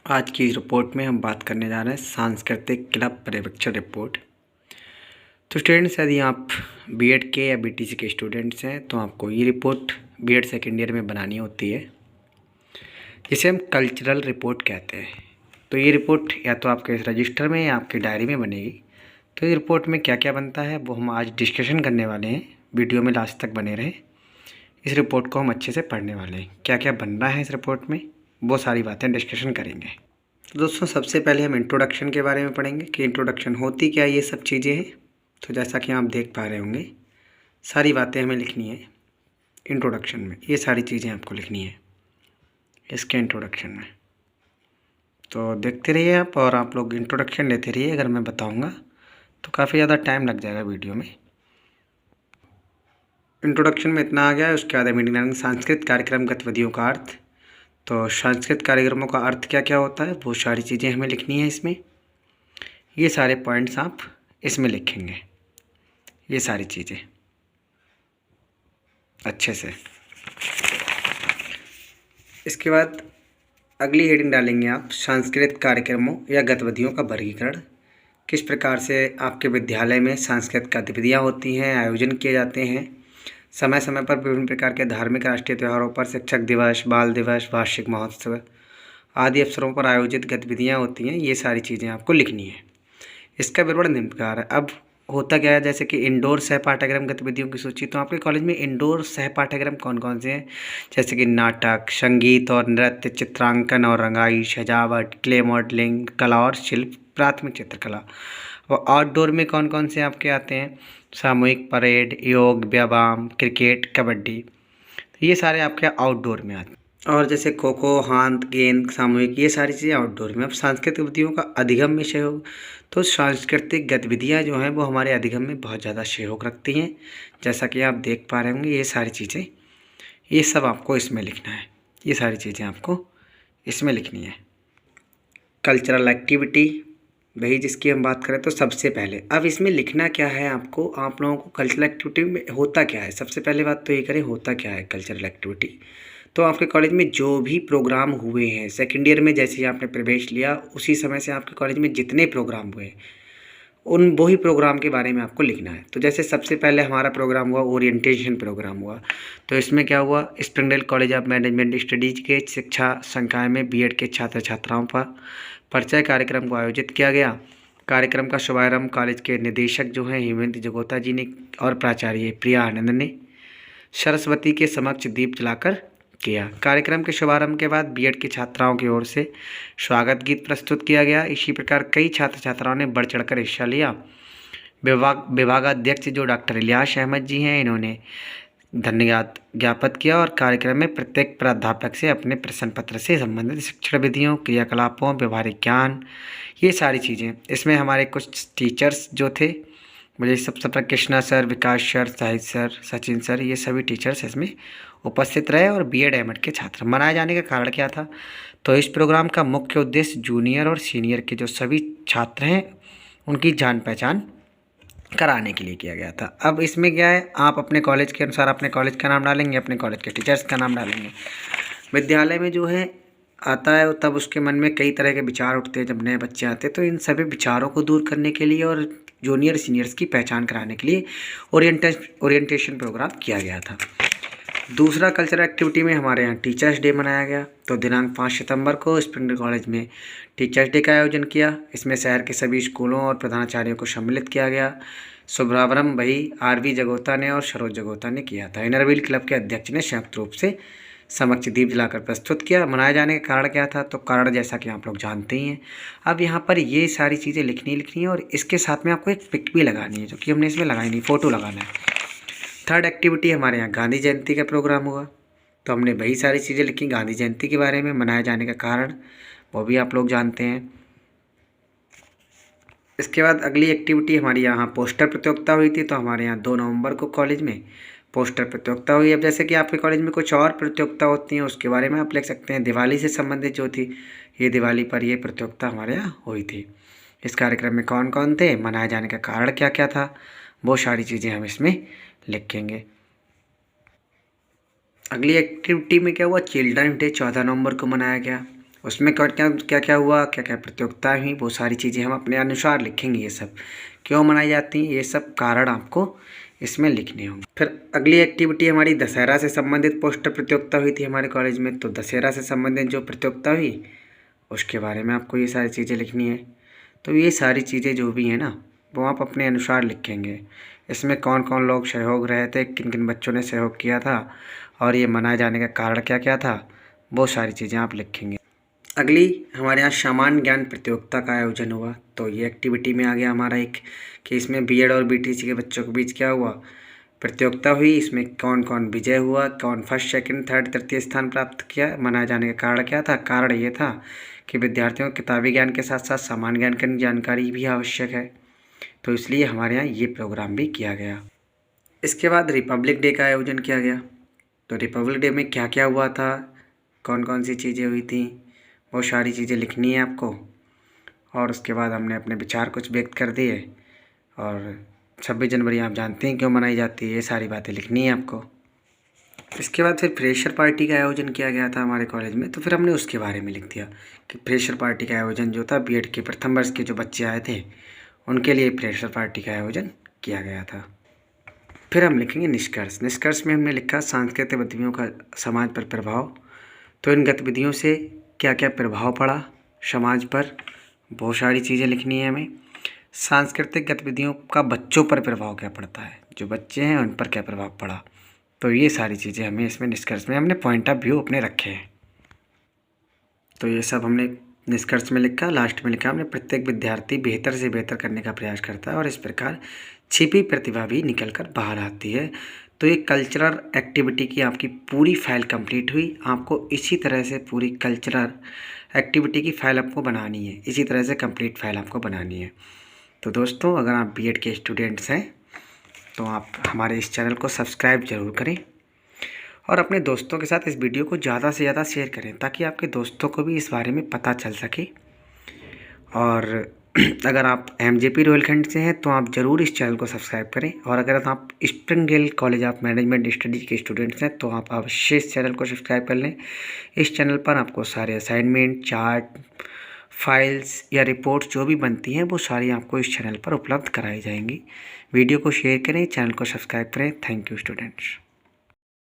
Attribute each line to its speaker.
Speaker 1: आज की इस रिपोर्ट में हम बात करने जा रहे हैं सांस्कृतिक क्लब पर्यवेक्षण रिपोर्ट। तो स्टूडेंट्स, यदि आप बीएड के या बीटीसी के स्टूडेंट्स हैं तो आपको ये रिपोर्ट बीएड सेकेंड ईयर में बनानी होती है, जिसे हम कल्चरल रिपोर्ट कहते हैं। तो ये रिपोर्ट या तो आपके रजिस्टर में या आपकी डायरी में बनेगी। तो इस रिपोर्ट में क्या क्या बनता है वो हम आज डिस्कशन करने वाले हैं। वीडियो में लास्ट तक बने रहें। इस रिपोर्ट को हम अच्छे से पढ़ने वाले हैं। क्या क्या बन रहा है इस रिपोर्ट में वो सारी बातें डिस्कशन करेंगे। तो दोस्तों, सबसे पहले हम इंट्रोडक्शन के बारे में पढ़ेंगे कि इंट्रोडक्शन होती क्या ये सब चीज़ें हैं। तो जैसा कि आप देख पा रहे होंगे, सारी बातें हमें लिखनी है इंट्रोडक्शन में। ये सारी चीज़ें आपको लिखनी है इसके इंट्रोडक्शन में। तो देखते रहिए आप, और आप लोग इंट्रोडक्शन लेते रहिए। अगर मैं बताऊंगा तो काफ़ी ज़्यादा टाइम लग जाएगा वीडियो में। इंट्रोडक्शन में इतना आ गया है। उसके बाद मीनिंग सांस्कृतिक कार्यक्रम गतिविधियों का अर्थ। तो सांस्कृतिक कार्यक्रमों का अर्थ क्या क्या होता है वो सारी चीज़ें हमें लिखनी है इसमें। ये सारे पॉइंट्स आप इसमें लिखेंगे, ये सारी चीज़ें अच्छे से। इसके बाद अगली हेडिंग डालेंगे आप, सांस्कृतिक कार्यक्रमों या गतिविधियों का वर्गीकरण। किस प्रकार से आपके विद्यालय में सांस्कृतिक गतिविधियाँ होती हैं, आयोजन किए जाते हैं। समय समय पर विभिन्न प्रकार के धार्मिक राष्ट्रीय त्योहारों पर, शिक्षक दिवस, बाल दिवस, वार्षिक महोत्सव आदि अवसरों पर आयोजित गतिविधियाँ होती हैं। ये सारी चीज़ें आपको लिखनी है। इसका विवरण निम्न प्रकार है। अब होता क्या है, जैसे कि इंडोर सह पाठ्यक्रम गतिविधियों की सूची। तो आपके कॉलेज में इंडोर सह पाठ्यक्रम कौन कौन से हैं, जैसे कि नाटक, संगीत और नृत्य, चित्रांकन और रंगाई, सजावट, क्ले मॉडलिंग, कला और शिल्प, प्राथमिक चित्रकला। और आउटडोर में कौन कौन से आपके आते हैं, सामूहिक परेड, योग, व्यायाम, क्रिकेट, कबड्डी। तो ये सारे आपके आउटडोर में आते हैं। और जैसे खो खो, हाथ गेंद, सामूहिक, ये सारी चीज़ें आउटडोर में। अब सांस्कृतिक गतिविधियों का अधिगम में सहयोग। तो सांस्कृतिक गतिविधियाँ जो हैं वो हमारे अधिगम में बहुत ज़्यादा सहयोग रखती हैं। जैसा कि आप देख पा रहे होंगे, ये सारी चीज़ें, ये सब आपको इसमें लिखना है। ये सारी चीज़ें आपको इसमें लिखनी है। कल्चरल एक्टिविटी, वही जिसकी हम बात करें तो सबसे पहले अब इसमें लिखना क्या है आपको, आप लोगों को कल्चरल एक्टिविटी में होता क्या है। सबसे पहले बात तो ये करें, होता क्या है कल्चरल एक्टिविटी। तो आपके कॉलेज में जो भी प्रोग्राम हुए हैं सेकेंड ईयर में, जैसे ही आपने प्रवेश लिया उसी समय से आपके कॉलेज में जितने प्रोग्राम हुए उन वही प्रोग्राम के बारे में आपको लिखना है। तो जैसे सबसे पहले हमारा प्रोग्राम हुआ, ओरिएंटेशन प्रोग्राम हुआ। तो इसमें क्या हुआ, Springdale college of management studies के शिक्षा संकाय में बीएड के छात्र छात्राओं पर परिचय कार्यक्रम को आयोजित किया गया। कार्यक्रम का शुभारंभ कॉलेज के निदेशक जो हैं हेमंत जगोता जी ने और प्राचार्य प्रिया आनंद ने सरस्वती के समक्ष दीप जलाकर किया। कार्यक्रम के शुभारंभ के बाद बीएड की छात्राओं की ओर से स्वागत गीत प्रस्तुत किया गया। इसी प्रकार कई छात्र छात्राओं ने बढ़ चढ़कर हिस्सा लिया। विभागाध्यक्ष जो डॉक्टर इलियास अहमद जी हैं, इन्होंने धन्यवाद ज्ञापित किया और कार्यक्रम में प्रत्येक प्राध्यापक से अपने प्रश्न पत्र से संबंधित शिक्षण विधियों, क्रियाकलापों, व्यवहारिक ज्ञान, ये सारी चीज़ें। इसमें हमारे कुछ टीचर्स जो थे, मुझे सबसे पहले कृष्णा सर, विकास सर, साहित्य सर, सचिन सर, ये सभी टीचर्स इसमें उपस्थित रहे। और बीएड एमएड के छात्र। मनाए जाने का कारण क्या था, तो इस प्रोग्राम का मुख्य उद्देश्य जूनियर और सीनियर के जो सभी छात्र हैं उनकी जान पहचान कराने के लिए किया गया था। अब इसमें क्या है, आप अपने कॉलेज के अनुसार अपने कॉलेज का नाम डालेंगे, अपने कॉलेज के टीचर्स का नाम डालेंगे। विद्यालय में जो है आता है तब उसके मन में कई तरह के विचार उठते हैं जब नए बच्चे आते हैं। तो इन सभी विचारों को दूर करने के लिए और जूनियर सीनियर्स की पहचान कराने के लिए ओरिएंटेशन प्रोग्राम किया गया था। दूसरा कल्चरल एक्टिविटी में हमारे यहाँ टीचर्स डे मनाया गया। तो दिनांक 5 सितंबर को स्प्रिंगडेल कॉलेज में टीचर्स डे का आयोजन किया। इसमें शहर के सभी स्कूलों और प्रधानाचार्यों को सम्मिलित किया गया। शुभारंभ वही आरवी जगोता ने और सरोज जगोता ने किया था। इनरव्हील क्लब के अध्यक्ष ने संयुक्त रूप से समक्ष दीप जलाकर प्रस्तुत किया। मनाए जाने का कारण क्या था, तो कारण जैसा कि आप लोग जानते ही हैं। अब यहाँ पर ये सारी चीज़ें लिखनी है और इसके साथ में आपको एक पिक भी लगानी है, जो कि हमने इसमें लगाई नहीं, फ़ोटो लगाना है। थर्ड एक्टिविटी हमारे यहाँ गांधी जयंती का प्रोग्राम हुआ। तो हमने वही सारी चीज़ें लिखी गांधी जयंती के बारे में, मनाए जाने का कारण वो भी आप लोग जानते हैं। इसके बाद अगली एक्टिविटी हमारी यहाँ पोस्टर प्रतियोगिता हुई थी। तो हमारे यहाँ 2 नवंबर को कॉलेज में पोस्टर प्रतियोगिता हुई। अब जैसे कि आपके कॉलेज में कुछ और प्रतियोगिता होती हैं, उसके बारे में आप लिख सकते हैं। दिवाली से संबंधित जो थी, ये दिवाली पर ये प्रतियोगिता हमारे यहाँ हुई थी। इस कार्यक्रम में कौन कौन थे, मनाए जाने का कारण क्या क्या था, वो सारी चीज़ें हम इसमें लिखेंगे। अगली एक्टिविटी में क्या हुआ, चिल्ड्रन डे 14 नवंबर को मनाया गया। उसमें क्या क्या हुआ, क्या क्या प्रतियोगिताएँ हुई, वो सारी चीज़ें हम अपने अनुसार लिखेंगे। ये सब क्यों मनाई जाती हैं, ये सब कारण आपको इसमें लिखने होंगे। फिर अगली एक्टिविटी हमारी दशहरा से संबंधित पोस्टर प्रतियोगिता हुई थी हमारे कॉलेज में। तो दशहरा से संबंधित जो प्रतियोगिता हुई उसके बारे में आपको ये सारी चीज़ें लिखनी है। तो ये सारी चीज़ें जो भी हैं ना, वो आप अपने अनुसार लिखेंगे। इसमें कौन कौन लोग सहयोग रहे थे, किन किन बच्चों ने सहयोग किया था और ये मनाए जाने का कारण क्या क्या था, वो सारी चीज़ें आप लिखेंगे। अगली हमारे यहाँ सामान्य ज्ञान प्रतियोगिता का आयोजन हुआ। तो ये एक्टिविटी में आ गया हमारा एक कि इसमें बीएड और बीटीसी के बच्चों के बीच क्या हुआ, प्रतियोगिता हुई। इसमें कौन कौन विजय हुआ, कौन फर्स्ट सेकंड थर्ड तृतीय स्थान प्राप्त किया, मनाए जाने का कारण क्या था। कारण ये था कि विद्यार्थियों को किताबी ज्ञान के साथ साथ सामान्य ज्ञान की जानकारी भी आवश्यक है, तो इसलिए हमारे यहाँ ये प्रोग्राम भी किया गया। इसके बाद रिपब्लिक डे का आयोजन किया गया। तो रिपब्लिक डे में क्या क्या हुआ था, कौन कौन सी चीज़ें हुई थी, वो सारी चीज़ें लिखनी है आपको। और उसके बाद हमने अपने विचार कुछ व्यक्त कर दिए। और 26 जनवरी आप जानते हैं क्यों मनाई जाती है, ये सारी बातें लिखनी है आपको। इसके बाद फिर फ्रेशर पार्टी का आयोजन किया गया था हमारे कॉलेज में। तो फिर हमने उसके बारे में लिख दिया कि फ्रेशर पार्टी का आयोजन जो था, बीएड के प्रथम वर्ष के जो बच्चे आए थे उनके लिए फ्रेशर पार्टी का आयोजन किया गया था। फिर हम लिखेंगे निष्कर्ष। निष्कर्ष में हमने लिखा सांस्कृतिक गतिविधियों का समाज पर प्रभाव। तो इन गतिविधियों से क्या क्या प्रभाव पड़ा समाज पर, बहुत सारी चीज़ें लिखनी है हमें। सांस्कृतिक गतिविधियों का बच्चों पर प्रभाव क्या पड़ता है, जो बच्चे हैं उन पर क्या प्रभाव पड़ा। तो ये सारी चीज़ें हमें इसमें निष्कर्ष में हमने पॉइंट ऑफ व्यू अपने रखे हैं। तो ये सब हमने निष्कर्ष में लिखा। लास्ट में लिखा हमने प्रत्येक विद्यार्थी बेहतर से बेहतर करने का प्रयास करता है और इस प्रकार छिपी प्रतिभा भी निकल कर बाहर आती है। तो ये कल्चरल एक्टिविटी की आपकी पूरी फाइल कंप्लीट हुई। आपको इसी तरह से पूरी कल्चरल एक्टिविटी की फ़ाइल आपको बनानी है, इसी तरह से कंप्लीट फाइल आपको बनानी है। तो दोस्तों, अगर आप बीएड के स्टूडेंट्स हैं तो आप हमारे इस चैनल को सब्सक्राइब ज़रूर करें और अपने दोस्तों के साथ इस वीडियो को ज़्यादा से ज़्यादा शेयर करें ताकि आपके दोस्तों को भी इस बारे में पता चल सके। और अगर आप एमजेपी रोहिलखंड से हैं तो आप ज़रूर इस चैनल को सब्सक्राइब करें। और अगर आप Springdale college of management studies के स्टूडेंट्स हैं तो आप अवश्य इस चैनल को सब्सक्राइब कर लें। इस चैनल पर आपको सारे असाइनमेंट, चार्ट, फाइल्स या रिपोर्ट्स जो भी बनती हैं वो सारी आपको इस चैनल पर उपलब्ध कराई जाएंगी। वीडियो को शेयर करें, चैनल को सब्सक्राइब करें। Thank you students.